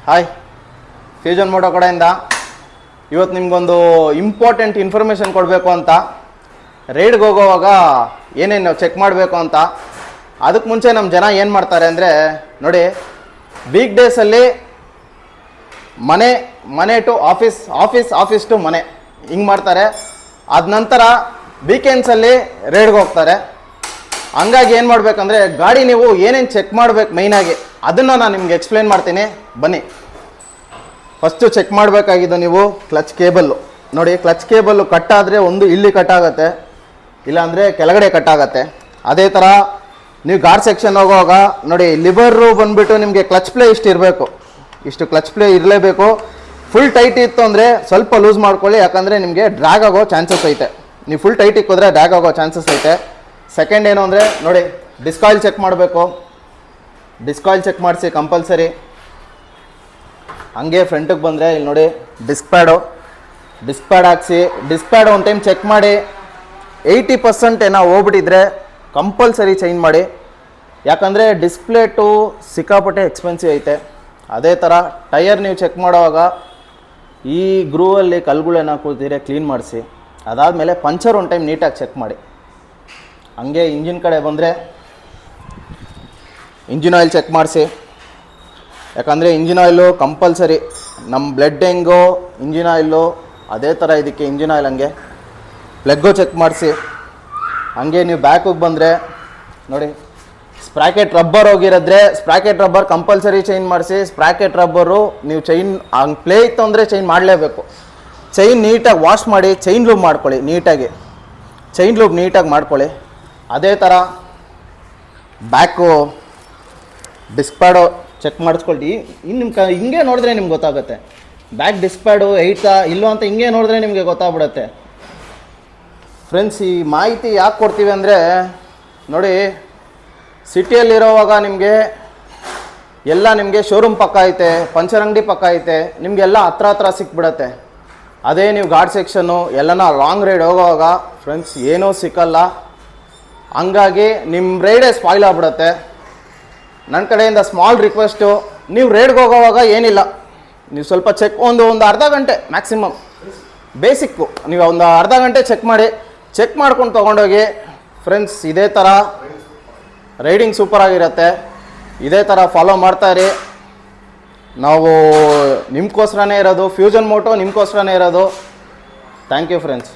Hi, fusion Moto ಕಡೆಯಿಂದ ಇವತ್ತು ನಿಮಗೊಂದು ಇಂಪಾರ್ಟೆಂಟ್ ಇನ್ಫಾರ್ಮೇಷನ್ ಕೊಡಬೇಕು ಅಂತ. ರೈಡ್ಗೆ ಹೋಗೋವಾಗ ಏನೇನು ಚೆಕ್ ಮಾಡಬೇಕು ಅಂತ. ಅದಕ್ಕೆ ಮುಂಚೆ ನಮ್ಮ ಜನ ಏನು ಮಾಡ್ತಾರೆ ಅಂದರೆ, ನೋಡಿ, ವೀಕ್ ಡೇಸಲ್ಲಿ ಮನೆ ಟು ಆಫೀಸ್, ಆಫೀಸ್ ಟು ಮನೆ ಹಿಂಗೆ ಮಾಡ್ತಾರೆ. ಅದ ನಂತರ ವೀಕೆಂಡ್ಸಲ್ಲಿ ರೈಡ್ಗೆ ಹೋಗ್ತಾರೆ. ಹಂಗಾಗಿ ಏನು ಮಾಡಬೇಕಂದ್ರೆ, ಗಾಡಿ ನೀವು ಏನೇನು ಚೆಕ್ ಮಾಡಬೇಕು ಮೈನಾಗಿ ಅದನ್ನು ನಾನು ನಿಮ್ಗೆ ಎಕ್ಸ್ಪ್ಲೇನ್ ಮಾಡ್ತೀನಿ, ಬನ್ನಿ. ಫಸ್ಟು ಚೆಕ್ ಮಾಡಬೇಕಾಗಿದ್ದು ನೀವು ಕ್ಲಚ್ ಕೇಬಲ್ಲು. ನೋಡಿ, ಕ್ಲಚ್ ಕೇಬಲ್ಲು ಕಟ್ಟಾದರೆ ಒಂದು ಇಲ್ಲಿ ಕಟ್ಟಾಗತ್ತೆ, ಇಲ್ಲಾಂದರೆ ಕೆಳಗಡೆ ಕಟ್ಟಾಗತ್ತೆ. ಅದೇ ಥರ ನೀವು ಗಾರ್ಡ್ ಸೆಕ್ಷನ್ ಹೋಗುವಾಗ ನೋಡಿ, ಲಿಬರು ಬಂದುಬಿಟ್ಟು ನಿಮಗೆ ಕ್ಲಚ್ ಪ್ಲೇ ಇಷ್ಟು ಇರಬೇಕು, ಇಷ್ಟು ಕ್ಲಚ್ ಪ್ಲೇ ಇರಲೇಬೇಕು. ಫುಲ್ ಟೈಟ್ ಇತ್ತು ಅಂದರೆ ಸ್ವಲ್ಪ ಲೂಸ್ ಮಾಡ್ಕೊಳ್ಳಿ, ಯಾಕಂದರೆ ನಿಮಗೆ ಡ್ರ್ಯಾಗ್ ಆಗೋ ಚಾನ್ಸಸ್ ಐತೆ. ನೀವು ಫುಲ್ ಟೈಟ್ ಇಕ್ಕಿದ್ರೆ ಡ್ರ್ಯಾಗ್ ಆಗೋ ಚಾನ್ಸಸ್ ಐತೆ. ಸೆಕೆಂಡ್ ಏನು ಅಂದರೆ, ನೋಡಿ, ಡಿಸ್ಕ್ ಆಯಿಲ್ ಚೆಕ್ ಮಾಡಬೇಕು. ಡಿಸ್ಕ್ ಆಯಿಲ್ ಚೆಕ್ ಮಾಡಿಸಿ ಕಂಪಲ್ಸರಿ. ಹಂಗೆ ಫ್ರಂಟಿಗೆ ಬಂದರೆ ಇಲ್ಲಿ ನೋಡಿ, ಡಿಸ್ಕ್ ಪ್ಯಾಡ್ ಹಾಕ್ಸಿ. ಡಿಸ್ಕ್ ಪ್ಯಾಡ್ ಒಂದು ಟೈಮ್ ಚೆಕ್ ಮಾಡಿ. 80% ಏನೋ ಹೋಗ್ಬಿಟ್ಟಿದ್ರೆ ಕಂಪಲ್ಸರಿ ಚೇಂಜ್ ಮಾಡಿ, ಯಾಕಂದರೆ ಡಿಸ್ಪ್ಲೇಟು ಸಿಕ್ಕಾಪಟ್ಟೆ ಎಕ್ಸ್ಪೆನ್ಸಿವ್ ಐತೆ. ಅದೇ ಥರ ಟೈರ್ ನೀವು ಚೆಕ್ ಮಾಡುವಾಗ ಈ ಗ್ರೂವಲ್ಲಿ ಕಲ್ಗಳೇನೋ ಕೂತಿದ್ರೆ ಕ್ಲೀನ್ ಮಾಡಿಸಿ. ಅದಾದಮೇಲೆ ಪಂಚರ್ ಒಂದು ಟೈಮ್ ನೀಟಾಗಿ ಚೆಕ್ ಮಾಡಿ. ಹಂಗೆ ಇಂಜಿನ್ ಕಡೆ ಬಂದರೆ ಇಂಜಿನ್ ಆಯಿಲ್ ಚೆಕ್ ಮಾಡಿಸಿ, ಯಾಕಂದರೆ ಇಂಜಿನ್ ಆಯಿಲು ಕಂಪಲ್ಸರಿ. ನಮ್ಮ ಬ್ಲಡ್ ಹೆಂಗೋ ಇಂಜಿನ್ ಆಯಿಲು ಅದೇ ಥರ ಇದಕ್ಕೆ ಇಂಜಿನ್ ಆಯಿಲ್ ಹಂಗೆ. ಪ್ಲಗ್ಗು ಚೆಕ್ ಮಾಡಿಸಿ. ಹಂಗೆ ನೀವು ಬ್ಯಾಕಿಗೆ ಬಂದರೆ ನೋಡಿ, ಸ್ಪ್ರಾಕೆಟ್ ರಬ್ಬರ್ ಹೋಗಿರೋದ್ರೆ ಸ್ಪ್ರಾಕೆಟ್ ರಬ್ಬರ್ ಕಂಪಲ್ಸರಿ ಚೇಂಜ್ ಮಾಡಿಸಿ. ಸ್ಪ್ರಾಕೆಟ್ ರಬ್ಬರು ನೀವು ಚೈನ್ ಹಂಗೆ ಪ್ಲೇ ಇತ್ತು ಅಂದರೆ ಚೇಂಜ್ ಮಾಡಲೇಬೇಕು. ಚೈನ್ ನೀಟಾಗಿ ವಾಶ್ ಮಾಡಿ ಚೈನ್ ಲೂಬ್ ಮಾಡ್ಕೊಳ್ಳಿ, ಚೈನ್ ಲೂಬ್ ನೀಟಾಗಿ ಮಾಡ್ಕೊಳ್ಳಿ. ಅದೇ ಥರ ಬ್ಯಾಕು ಡಿಸ್ಕ್ ಪ್ಯಾಡು ಚೆಕ್ ಮಾಡಿಸ್ಕೊಳ್ತಿ. ಇನ್ನು ನಿಮ್ಮ ಹಿಂಗೆ ನೋಡಿದ್ರೆ ನಿಮ್ಗೆ ಗೊತ್ತಾಗುತ್ತೆ ಬ್ಯಾಕ್ ಡಿಸ್ಕ್ ಪ್ಯಾಡು ಏಯ್ತಾ ಇಲ್ಲೋ ಅಂತ. ಹಿಂಗೆ ನೋಡಿದ್ರೆ ನಿಮಗೆ ಗೊತ್ತಾಗ್ಬಿಡುತ್ತೆ. ಫ್ರೆಂಡ್ಸ್, ಈ ಮಾಹಿತಿ ಯಾಕೆ ಕೊಡ್ತೀವಿ ಅಂದರೆ, ನೋಡಿ, ಸಿಟಿಯಲ್ಲಿರೋವಾಗ ನಿಮಗೆ ಎಲ್ಲ ನಿಮಗೆ ಶೋರೂಮ್ ಪಕ್ಕ ಐತೆ, ಪಂಚರ್ ಅಂಗಡಿ ಪಕ್ಕ ಐತೆ, ನಿಮಗೆಲ್ಲ ಹತ್ರ ಸಿಕ್ಬಿಡತ್ತೆ. ಅದೇ ನೀವು ಗಾರ್ಡ್ ಸೆಕ್ಷನ್ನು ಎಲ್ಲನ ಲಾಂಗ್ ರೈಡ್ ಹೋಗೋವಾಗ ಫ್ರೆಂಡ್ಸ್ ಏನೂ ಸಿಕ್ಕಲ್ಲ. ಹಂಗಾಗಿ ನಿಮ್ಮ ರೈಡೇ ಸ್ಪಾಯ್ಲ್ ಆಗ್ಬಿಡುತ್ತೆ. ನನ್ನ ಕಡೆಯಿಂದ ಸ್ಮಾಲ್ ರಿಕ್ವೆಸ್ಟು, ನೀವು ರೈಡ್ಗೆ ಹೋಗೋವಾಗ ಏನಿಲ್ಲ, ನೀವು ಸ್ವಲ್ಪ ಚೆಕ್ ಒಂದು ಅರ್ಧ ಗಂಟೆ ಮ್ಯಾಕ್ಸಿಮಮ್ ಬೇಸಿಕ್ಕು ನೀವು ಒಂದು ಅರ್ಧ ಗಂಟೆ ಚೆಕ್ ಮಾಡ್ಕೊಂಡು ತೊಗೊಂಡೋಗಿ. ಫ್ರೆಂಡ್ಸ್, ಇದೇ ಥರ ರೈಡಿಂಗ್ ಸೂಪರಾಗಿರುತ್ತೆ. ಇದೇ ಥರ ಫಾಲೋ ಮಾಡ್ತಾಯಿರಿ. ನಾವು ನಿಮ್ಗೋಸ್ಕರನೇ ಇರೋದು, ಫ್ಯೂಷನ್ ಮೋಟೋ ನಿಮ್ಗೋಸ್ಕರನೇ ಇರೋದು. Thank you friends.